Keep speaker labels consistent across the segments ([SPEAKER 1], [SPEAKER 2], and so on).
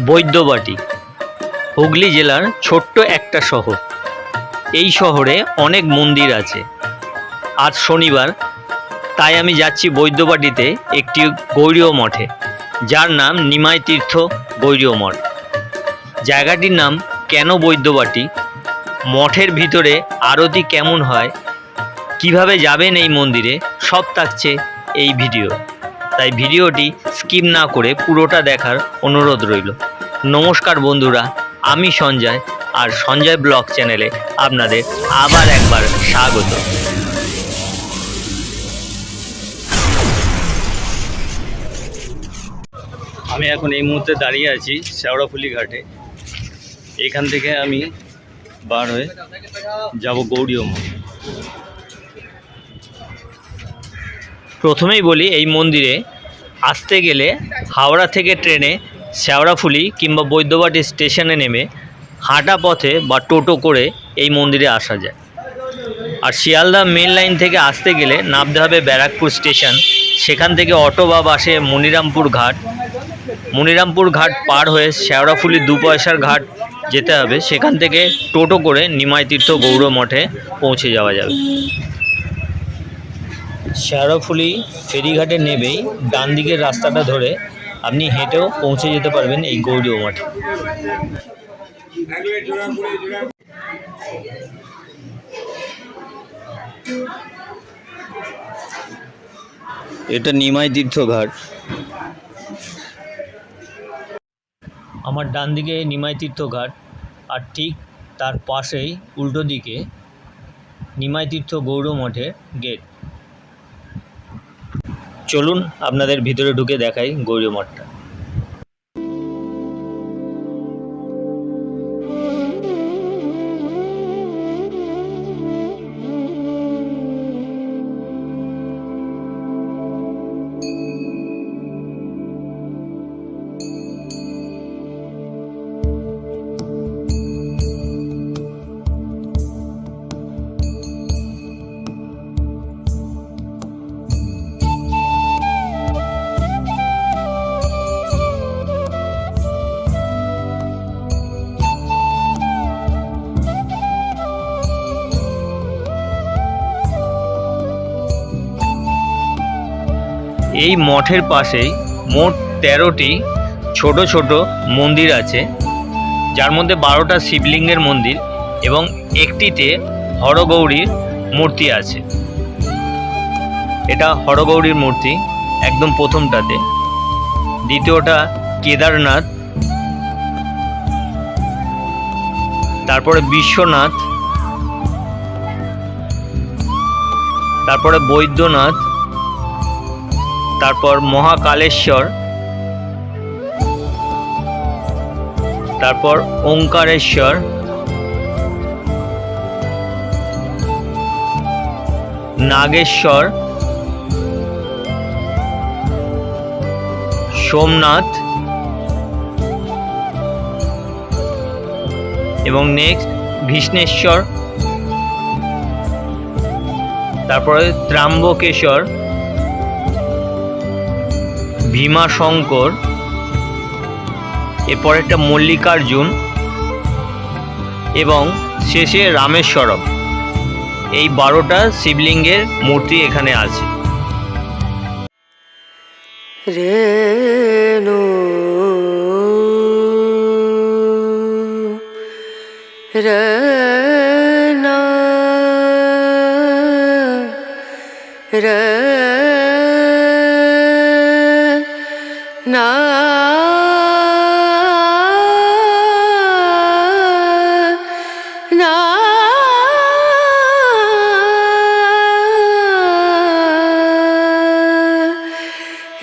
[SPEAKER 1] বৈদ্যবাটি হুগলি জেলার ছোট্ট একটা শহর। এই শহরে অনেক মন্দির আছে। আজ শনিবার, তাই আমি যাচ্ছি বৈদ্যবাটিতে একটি গৌড়ীয় মঠে, যার নাম নিমাই তীর্থ গৌড়ীয় মঠ। জায়গাটির নাম কেন বৈদ্যবাটি, মঠের ভিতরে আরতি কেমন হয়, কিভাবে যাবেন এই মন্দিরে, সব থাকছে এই ভিডিও। তাই ভিডিওটি স্কিপ না করে পুরোটা দেখার অনুরোধ রইল। নমস্কার বন্ধুরা, আমি সঞ্জয়, আর সঞ্জয় ব্লগ চ্যানেলে আপনাদের আবার একবার স্বাগত। আমি এখন এই মুহূর্তে দাঁড়িয়ে আছি শেওড়াফুলি ঘাটে। এখান থেকে আমি বার হয়ে যাব গৌড়ীয় মঠ। প্রথমেই বলি, এই মন্দিরে আসতে গেলে হাওড়া থেকে ট্রেনে শেওড়াফুলি কিংবা বৈদ্যবাটি স্টেশনে নেমে হাঁটা পথে বা টোটো করে এই মন্দিরে আসা যায়। আর শিয়ালদা মেন লাইন থেকে আসতে গেলে নামতে হবে ব্যারাকপুর স্টেশন, সেখান থেকে অটো বা বাসে মনিরামপুর ঘাট। মনিরামপুর ঘাট পার হয়ে শেওড়াফুলি 2 পয়সার ঘাট যেতে হবে, সেখান থেকে টোটো করে নিমাই তীর্থ গৌড় মঠে পৌঁছে যাওয়া যাবে। শেওড়াফুলি ফেরিঘাটে নেবেই ডান দিকের রাস্তাটা ধরে আপনি হেঁটেও পৌঁছে যেতে পারবেন এই গৌড়ীয় মঠে। এটা নিমাই তীর্থ ঘাট। আমার ডান দিকে নিমাই তীর্থ ঘাট, আর ঠিক তার পাশেই উল্টো দিকে নিমাই তীর্থ গৌড় মঠের গেট। চলুন আপনাদের ভিতরে ঢুকে দেখাই গৌড়ীয় মঠটা। এই মঠের পাশেই মোট 13টি ছোট ছোট মন্দির আছে, যার মধ্যে 12টা শিবলিঙ্গের মন্দির এবং একটিতে হরগৌরীর মূর্তি আছে। এটা হরগৌরীর মূর্তি একদম প্রথমটাতে। দ্বিতীয়টা কেদারনাথ, তারপরে বিশ্বনাথ, তারপরে বৈদ্যনাথ, তারপর মহাকালেশ্বর, তারপর ওঙ্কারেশ্বর, নাগেশ্বর, সোমনাথ এবং নেক্সট ভীষ্মেশ্বর, তারপরে ত্র্যম্বকেশ্বর, ভীমাশঙ্কর, এরপর একটা মল্লিকার্জুন এবং শেষে রামেশ্বরম। এই 12টা শিবলিঙ্গের মূর্তি এখানে আছে।
[SPEAKER 2] রেণু রনা রনা না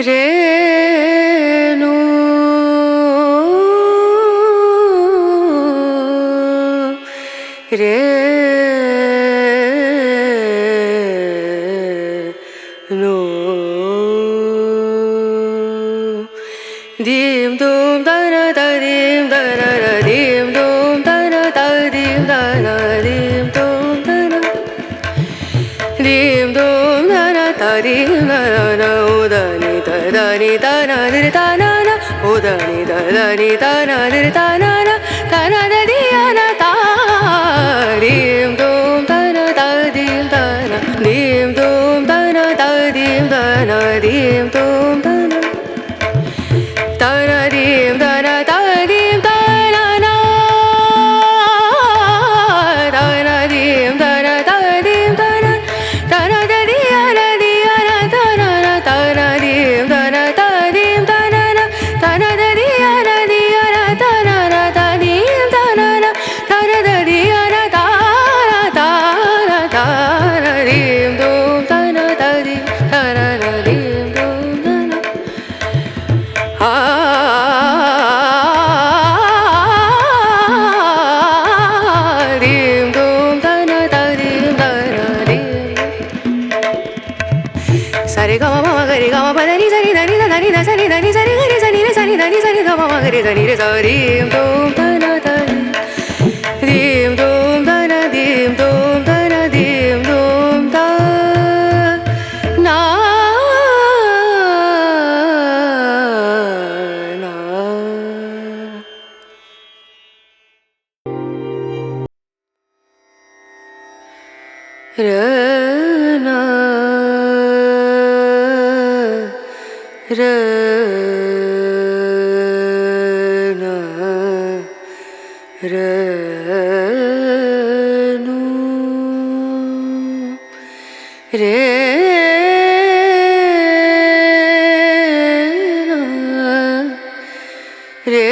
[SPEAKER 2] রেণু রেণু dim dum da na da dim da na na dim dum da na da dim da na dim dum da na dim dum da na da dim da na o da ni da na di da na na o da ni da na di da na da di ya na da dim dum da na da dim da na dim dum da na da dim da na dim dum da na da na dim da na da dim da na na da na dim da na da dim da na da na da di ya na da na da na dim da na da dim da na na da na da di ya na da na da dim da na na da na da di ya na da na dim dum da na da dim da na na dim dum da na dim dum da na da dim da na dim sa re ga ma ga re ga ma pa da ni sa ni da ni da ni da sa ni da ni sa ni ga re sa ni re sa ni da ni sa ni ga ma ga re sa ni re sa dim dum da na da dim dum da na dim dum da na dim dum da na na re na re na re nu re na re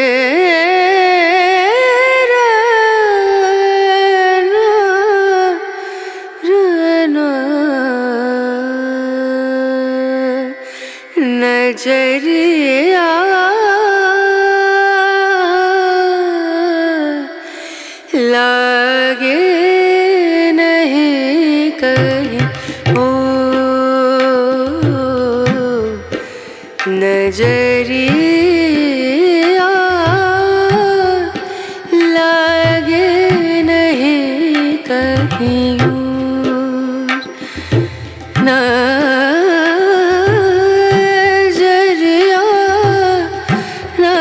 [SPEAKER 2] नजरिया लागे नहीं कहीं ओ नजरिया लागे नहीं कहीं नजरिया ना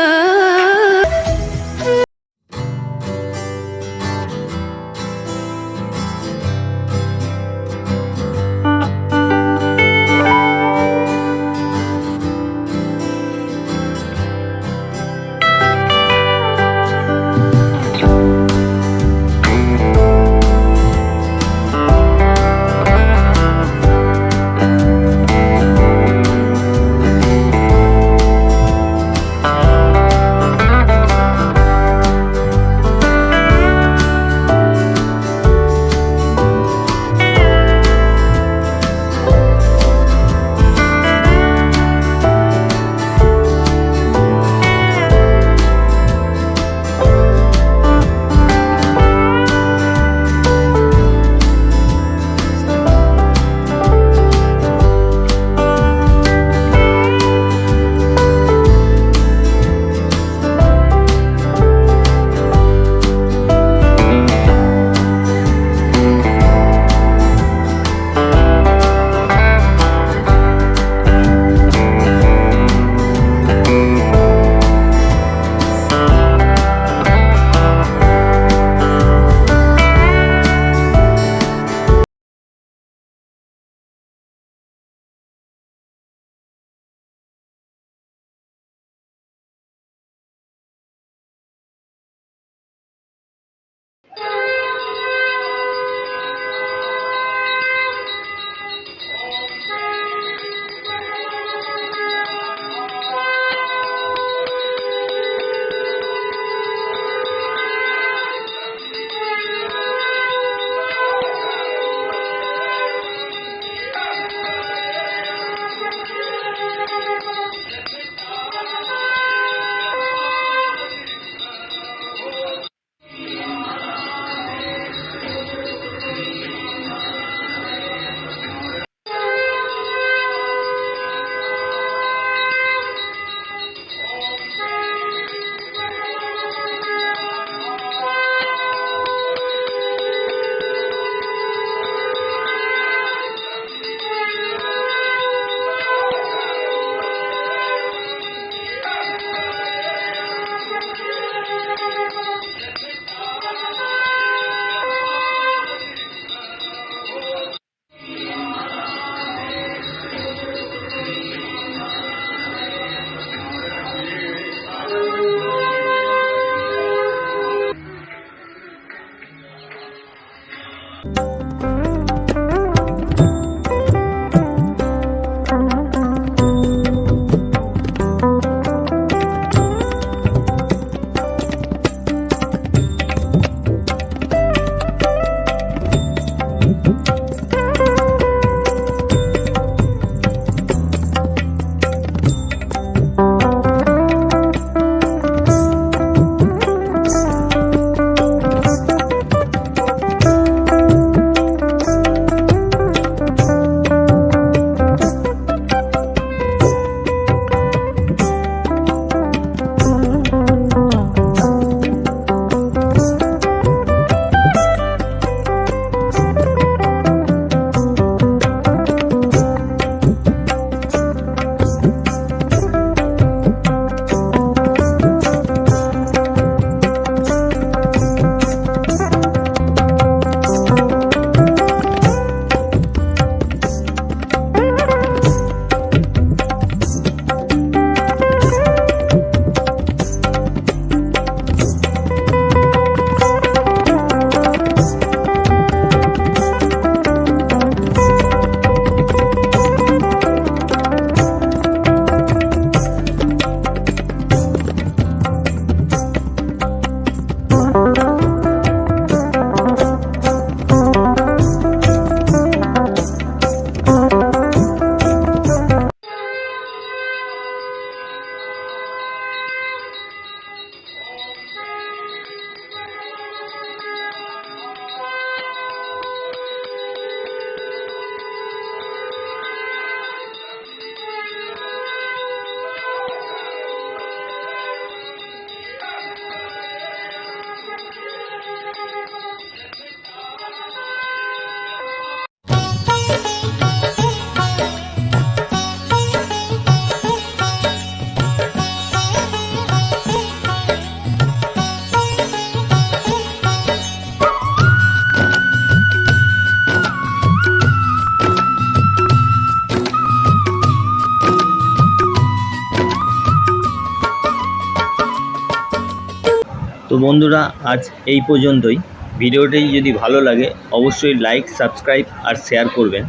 [SPEAKER 1] বন্ধুরা আজ এই পর্যন্তই। ভিডিওটি যদি ভালো লাগে অবশ্যই লাইক, সাবস্ক্রাইব আর শেয়ার করবেন।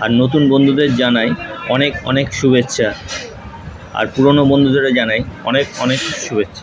[SPEAKER 1] আর নতুন বন্ধুদের জানাই অনেক অনেক শুভেচ্ছা, আর পুরনো বন্ধুদের জানাই অনেক অনেক শুভেচ্ছা।